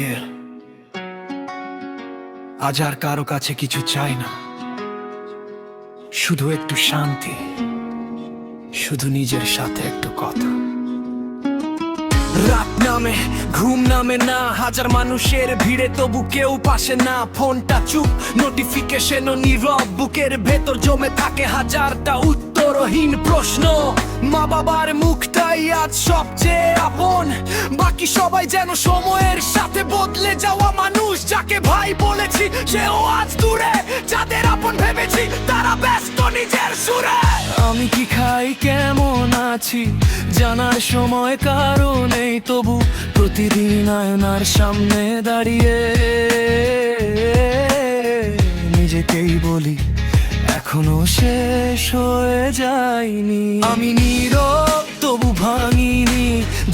Yeah. আজ আর কারো কাছে কিছু চাই না, শুধু একটু শান্তি, শুধু নিজের সাথে একটু কথা। রাত নামে, ঘুম নামে না, হাজার মানুষের ভিড়ে তবু কেউ পাশে না। ফোনটা চুপ, নোটিফিকেশনও নীরব, বুকের ভেতর জমে থাকে হাজারটা উত্তরহীন প্রশ্ন। মা বাবার মুখটাই আজ সবচেয়ে আপন, বাকি সবাই যেন সময়ের সাথে বদলে যাওয়া মানুষ। যাকে ভাই বলেছি সেও আজ দূরে, যাদের আপন ভেবেছি তারা ব্যস্ত নিজের সুরে। আমি কি খাই, কেমন আছি জানার সময় কারো নেই, তবু প্রতিদিন আয়নার সামনে দাঁড়িয়ে নিজেকেই বলি এখনো শেষ হয়ে যায়নি। আমি নীরব তবু ভাঙিনি,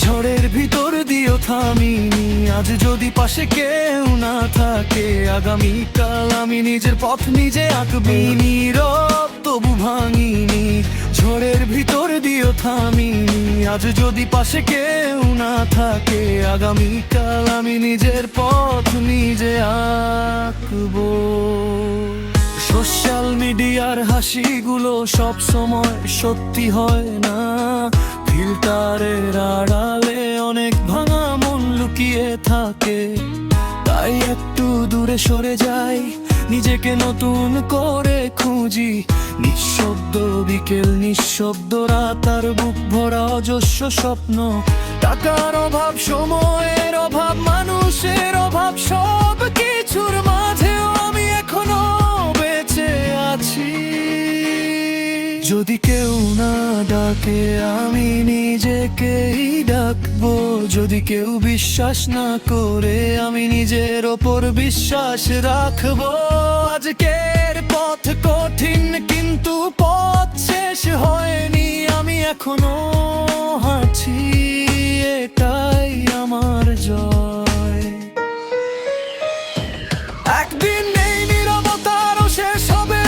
ঝড়ের ভিতর দিয়েও থামিনি। আজ যদি পাশে কেউ না থাকে, আগামীকাল আমি নিজের পথ নিজে আঁকবি। নীরব তবু ভাঙিনি, ঝড়ের ভিতর দিয়েও থামিনি। আজ যদি পাশে কেউ না থাকে, আগামীকাল আমি নিজের পথ নিজে আঁকবো। সোশ্যাল মিডিয়ার হাসিগুলো সব সময় সত্যি হয় না, ফিল্টারের আড়ালে অনেক ভাঙা মন লুকিয়ে থাকে। তাই একটু দূরে সরে যাই, নিজেকে নতুন করে খুঁজি। নিঃশব্দ বিকেল, নিঃশব্দ রাত, আর বুক ভরা অজস্র স্বপ্ন। টাকার অভাব, সময়ের অভাব, মানুষের অভাব, সব কিছুর মাঝেও আমি এখনো বেঁচে আছি। যদি কেউ না ডাকে আমি নিজেকেই ডাকবো, যদি কেউ বিশ্বাস না করে আমি নিজের ওপর বিশ্বাস রাখবো। আজকের পথ কঠিন কিন্তু পথ শেষ হয়নি, আমি এখনো হাঁটছি, এটাই আমার জয়। একদিন এই নীরবতারও শেষ হবে,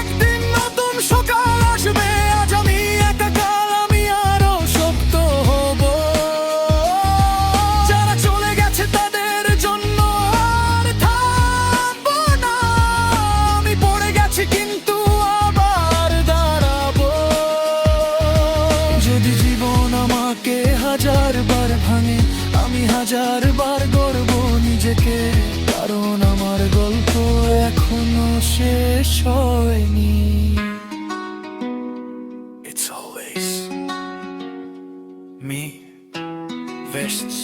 একদিন নতুন সকাল আসবে। আজ আমি একাকার, আমি আরো শক্ত হব। যারা চলে গেছে তাদের জন্য আর থামবো না, আমি পড়ে গেছি কিন্তু আবার দাঁড়াবো। যদি জীবন আমাকে হাজারবার ভাঙে, আমি হাজারবার গড়বো নিজেকে, কারণ আমার গল্প এখনো শেষ হয়নি। It's always me versus